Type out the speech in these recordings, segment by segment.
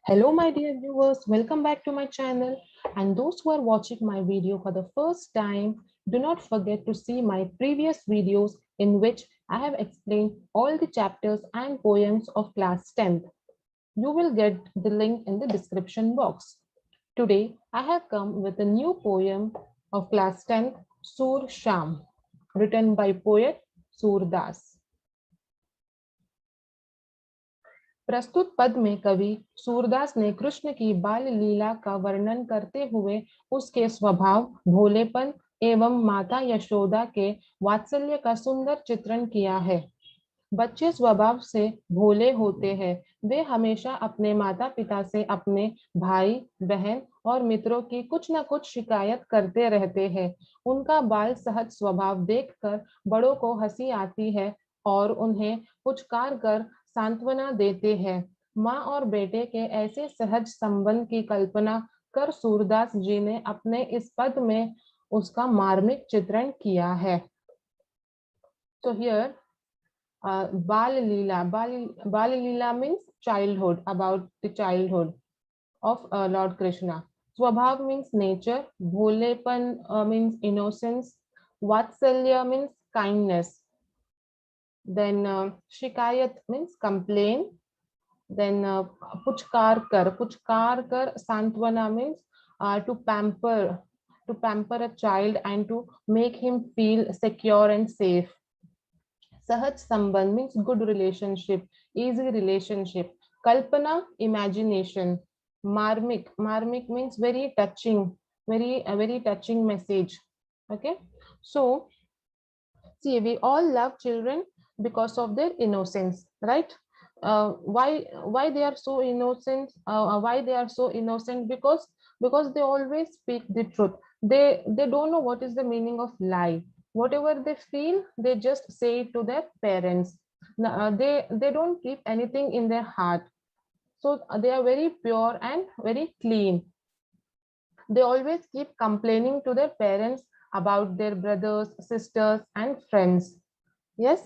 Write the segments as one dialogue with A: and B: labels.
A: Hello, my dear viewers. Welcome back to my channel. And those who are watching my video for the first time, do not forget to see my previous videos in which I have explained all the chapters and poems of class 10th. You will get the link in the description box. Today, I have come with a new poem of class 10th, Sur Sham, written by poet Surdas. प्रस्तुत पद में कवि सूरदास ने कृष्ण की बाल लीला का वर्णन करते हुए उसके स्वभाव, भोलेपन एवं माता यशोदा के वात्सल्य का सुंदर चित्रण किया है। बच्चे स्वभाव से भोले होते हैं। वे हमेशा अपने माता पिता से अपने भाई बहन और मित्रों की कुछ न कुछ शिकायत करते रहते हैं। उनका बाल सहज स्वभाव देखकर बड़ों को हंसी आती है और उन्हें पुचकार कर सांत्वना देते हैं। माँ और बेटे के ऐसे सहज संबंध की कल्पना कर सूरदास जी ने अपने इस पद में उसका मार्मिक चित्रण किया है। तो here Bal Leela. Bal Leela means childhood, about the childhood of Lord Krishna. Swabhav means nature. Bholepan means innocence. Vatsalya means kindness. Then Shikayat means complain. Then Puchkar kar Santwana means to pamper a child and to make him feel secure and safe. Sahaj Sambandh means good relationship, easy relationship. Kalpana, imagination. Marmik means very touching, very touching message. Okay, so see, we all love children because of their innocence, right? Why they are so innocent? Why they are so innocent? Because they always speak the truth. They don't know what is the meaning of lie. Whatever they feel, they just say it to their parents. They don't keep anything in their heart. So they are very pure and very clean. They always keep complaining to their parents about their brothers, sisters, and friends. Yes.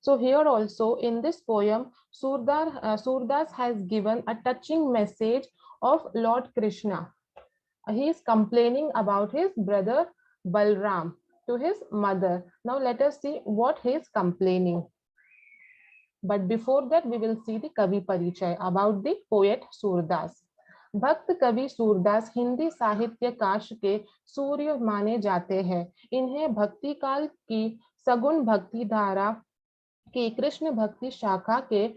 A: So here also in this poem, Surdas has given a touching message of Lord Krishna. He is complaining about his brother Balram to his mother. Now let us see what he is complaining. But before that, we will see the Kavi Parichay about the poet Surdas. भक्त कवि सूरदास हिंदी साहित्य काश के सूर्य माने जाते हैं। इन्हें भक्ति काल की सगुण भक्ति धारा की कृष्ण भक्ति शाखा के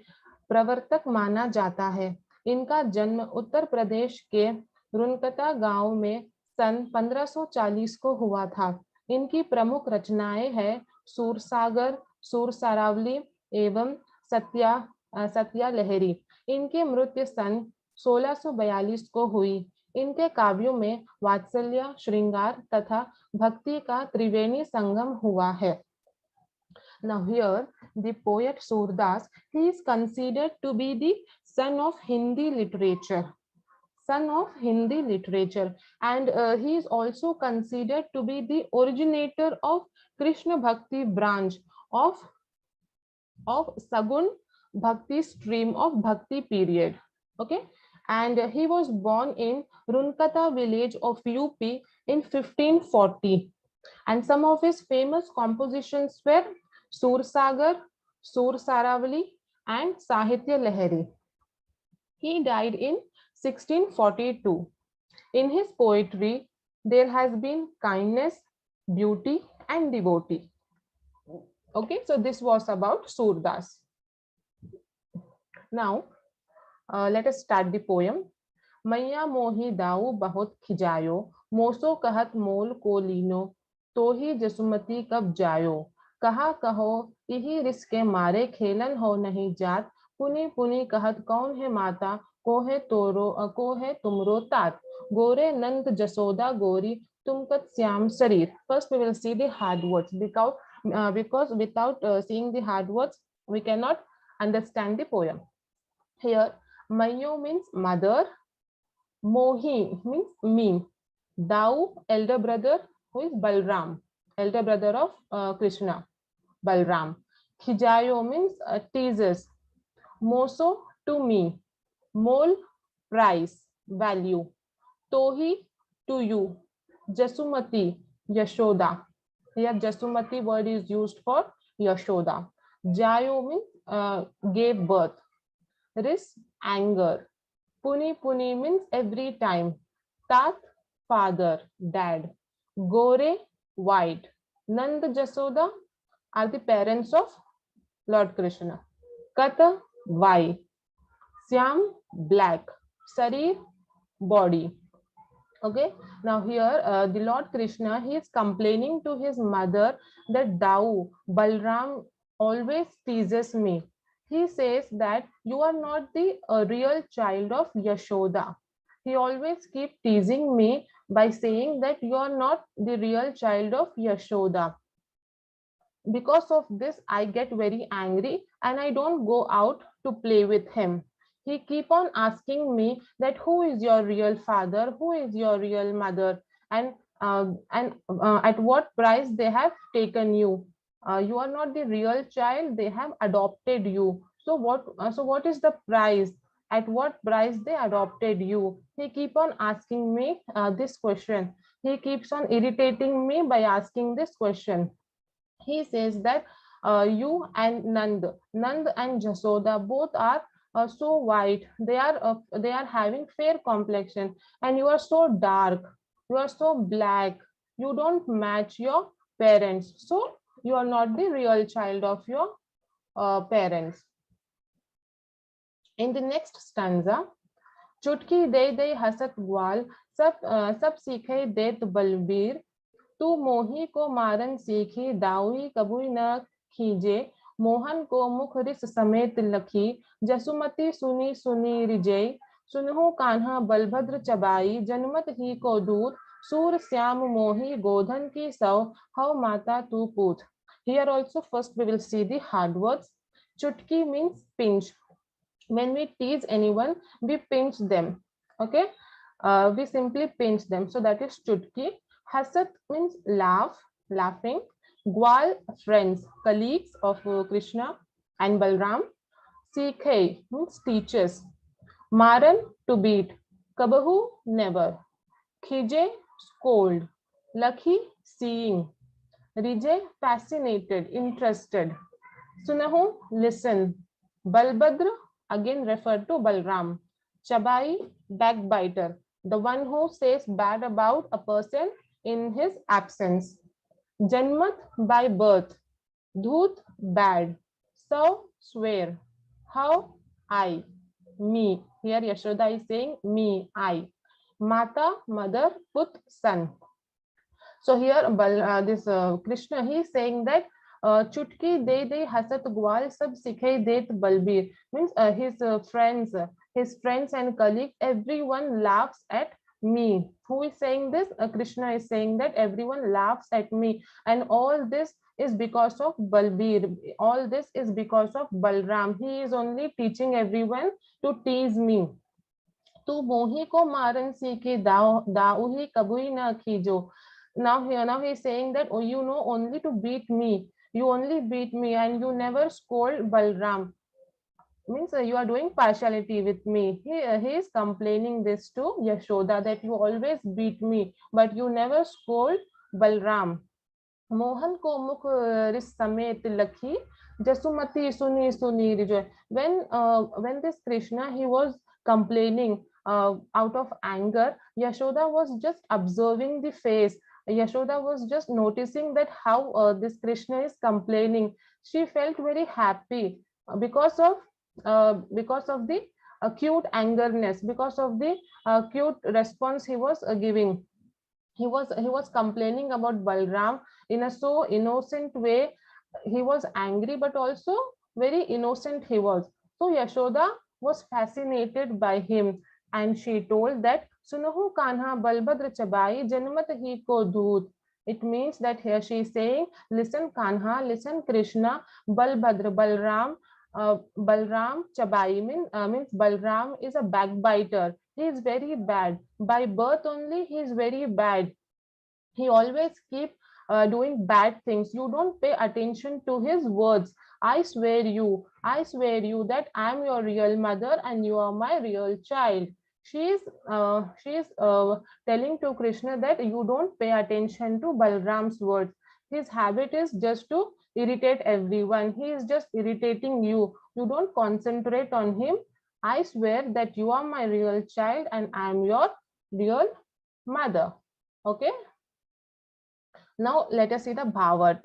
A: प्रवर्तक माना जाता है। इनका जन्म उत्तर प्रदेश के रुनकता गांव में सन 1540 को हुआ था। इनकी प्रमुख रचनाएं हैं सूरसागर, सूरसारावली एवं सत्या लहरी। इनकी मृत्यु सन 1642 को हुई। इनके काव्यों में वात्सल्य, श्रृंगार तथा भक्ति का त्रिवेणी संगम हुआ है। Now here, the poet Surdas, he is considered to be the son of Hindi literature. Son of Hindi literature, and he is also considered to be the originator of Krishna Bhakti branch of Sagun Bhakti stream of Bhakti period. Okay, and he was born in Runkata village of UP in 1540, and some of his famous compositions were Sursagar, Sur Saravali, and Sahitya Lahari. He died in 1642. In his poetry, there has been kindness, beauty, and devotee. Okay, so this was about Surdas. Now, let us start the poem. मैया मोही दाऊ बहुत खिजायो, moso कहत मोल को लीनो, तो ही जसुमती कब जायो, कहा कहो यही रिसके मारे खेलन हो नहीं जात, पुनी पुनी कहत कौन है माता, को है तुमरो तात, गोरे नंद जसोदा गोरी तुमकत श्याम शरीर. First we will see the hard words because without seeing the hard words we cannot understand the poem. Here Mayo means mother, Mohi means me. Dau, elder brother, who is Balram, elder brother of Krishna, Balram. Khijayo means teases. Moso, to me. Mol, price, value. Tohi, to you. Jasumati, Yashoda. Here Jasumati word is used for Yashoda. Jayo means gave birth. Ris, anger. Puni Puni means every time. Tat, father, dad. Gore, white. Nand Jasoda are the parents of Lord Krishna. Kata, why. Syam, black. Sarir, body. Okay, now here the Lord Krishna, he is complaining to his mother that thou, Balram, always teases me. He says that you are not the real child of Yashoda. He always keep teasing me by saying that you are not the real child of Yashoda. Because of this, I get very angry and I don't go out to play with him. He keep on asking me that who is your real father, who is your real mother, and at what price they have taken you. You are not the real child, they have adopted you. So what is the price? At what price they adopted you? He keep on asking me this question. He keeps on irritating me by asking this question. He says that you and Nand and Jasoda both are so white. They are having fair complexion, and you are so dark. You are so black. You don't match your parents. So you are not the real child of your parents. In the next stanza, चुटकी दे दे हसत ग्वाल सब सीखे देत बलबीर तू मोही को मारन सीखी दाऊही कबूई न खींचे मोहन को मुख रिस समेत लखी जसुमती सुनी सुनी रिजय सुनहु कान्हा बलभद्र चबाई जनमत ही को दूत सूर श्याम मोही गोधन की सौ हव माता तू पूत. Here also first we will see the hard words. Chutki means pinch. When we tease anyone, we pinch them. Okay, we simply pinch them. So that is chutki. Hasat means laugh, laughing. Gwal, friends, colleagues of Krishna and Balram. Sikhe means teachers. Maran, to beat. Kabahu, never. Khije, scold. Lakhi, seeing. Rije, fascinated, interested. Sunahu, listen. Balbhadra, again referred to Balram. Chabai, backbiter, the one who says bad about a person in his absence. Janmat, by birth. Dhoot, bad. So, swear. How? I. Me. Here Yashoda is saying me, I. Mata, mother. Put, son. So here this Krishna, he is saying that chutki de de hasat gwal sab sikhe det balbir, means his friends and colleagues, everyone laughs at me. Who is saying this? Krishna is saying that everyone laughs at me, and all this is because of Balbir. All this is because of Balram. He is only teaching everyone to tease me. तू मोही को मारन सीखे दाऊ ही कबूई न खींचो. Now he is saying that, oh, you know only to beat me. You only beat me and you never scold Balram. Means you are doing partiality with me. He is complaining this to Yashoda that you always beat me, but you never scold Balram. Mohan ko mukh ris samet lakhi jasumati suni suni rijoy. When this Krishna, he was complaining out of anger, Yashoda was just observing the face. Yashoda was just noticing that how this Krishna is complaining. She felt very happy because of the cute angerness, because of the cute response he was giving. He was complaining about Balram in a so innocent way. He was angry, but also very innocent he was. So Yashoda was fascinated by him, and she told that Sunahu Kanha Balbhadra Chabai Janmat hi ko dhoot. It means that here she is saying, listen Kanha, listen Krishna, Balbhadra, Balram Chabai means Balram is a backbiter. He is very bad. By birth only, he is very bad. He always keep doing bad things. You don't pay attention to his words. I swear you that I am your real mother and you are my real child. she is telling to Krishna that you don't pay attention to Balram's words. His habit is just to irritate everyone. He is just irritating you. You don't concentrate on him. I swear that you are my real child and I am your real mother. Okay. Now let us see the Bhavarth.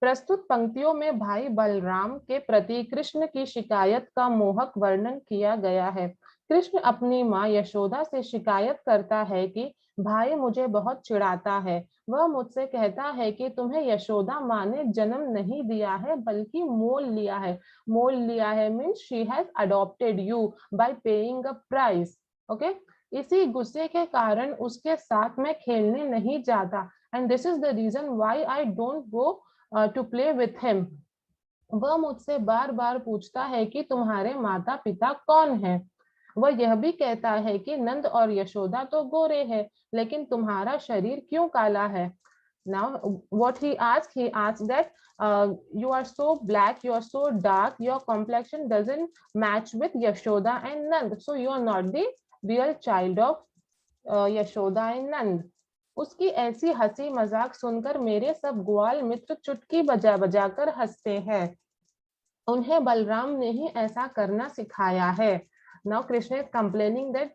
A: प्रस्तुत पंक्तियों में भाई बलराम के प्रति कृष्ण की शिकायत का मोहक वर्णन किया गया है। कृष्ण अपनी माँ यशोदा से शिकायत करता है कि भाई मुझे बहुत चिढ़ाता है। वह मुझसे कहता है कि तुम्हें यशोदा माँ ने जन्म नहीं दिया है बल्कि मोल लिया है। मोल लिया है means she has adopted you bye paying a price. Okay, इसी गुस्से के कारण उसके साथ मैं खेलने नहीं जाता and this is the reason why I don't go to play with him. वह मुझसे बार बार पूछता है कि तुम्हारे माता पिता कौन हैं। वह यह भी कहता है कि नंद और यशोदा तो गोरे हैं, लेकिन तुम्हारा शरीर क्यों काला है। Now what he asked that you are so black, you are so dark, your complexion doesn't match with Yashoda and Nand, so you are not the real child of Yashoda and Nand। उसकी ऐसी हंसी मजाक सुनकर मेरे सब ग्वाल मित्र चुटकी बजा बजा कर हंसते हैं। उन्हें बलराम ने ही ऐसा करना सिखाया है। Now Krishna is complaining that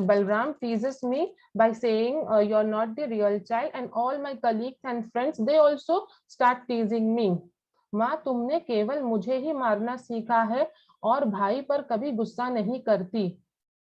A: Balram teases me by saying you're not the real child and all my colleagues and friends they also start teasing me। माँ तुमने केवल मुझे ही मारना सीखा है और भाई पर कभी गुस्सा नहीं करती।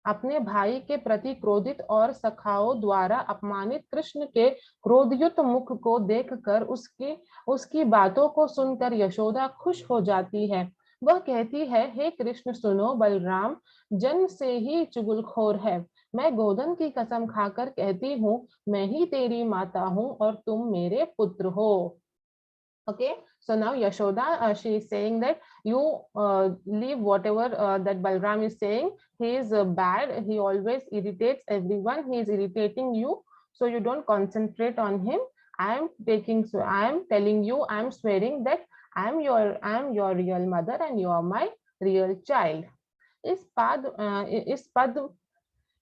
A: अपने भाई के प्रति क्रोधित और सखाओं द्वारा अपमानित कृष्ण के क्रोधयुक्त मुख को देखकर उसकी बातों को सुनकर यशोदा खुश हो जाती है। वह कहती है, हे कृष्ण सुनो, बलराम जन्म से ही चुगलखोर है। मैं गोधन की कसम खाकर कहती हूँ, मैं ही तेरी माता हूँ और तुम मेरे पुत्र हो। Okay, so now Yashoda, she is saying that you leave whatever that Balram is saying. He is bad. He always irritates everyone. He is irritating you. So you don't concentrate on him. I am telling you, I am swearing that I am your real mother and you are my real child.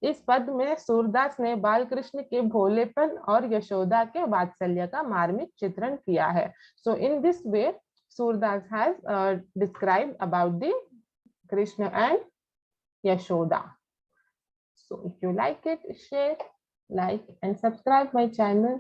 A: इस पद में सूरदास ने बाल कृष्ण के भोलेपन और यशोदा के वात्सल्य का मार्मिक चित्रण किया है। So in this way Surdas has described about the Krishna and Yashoda. So if you like it, share, like and subscribe my channel.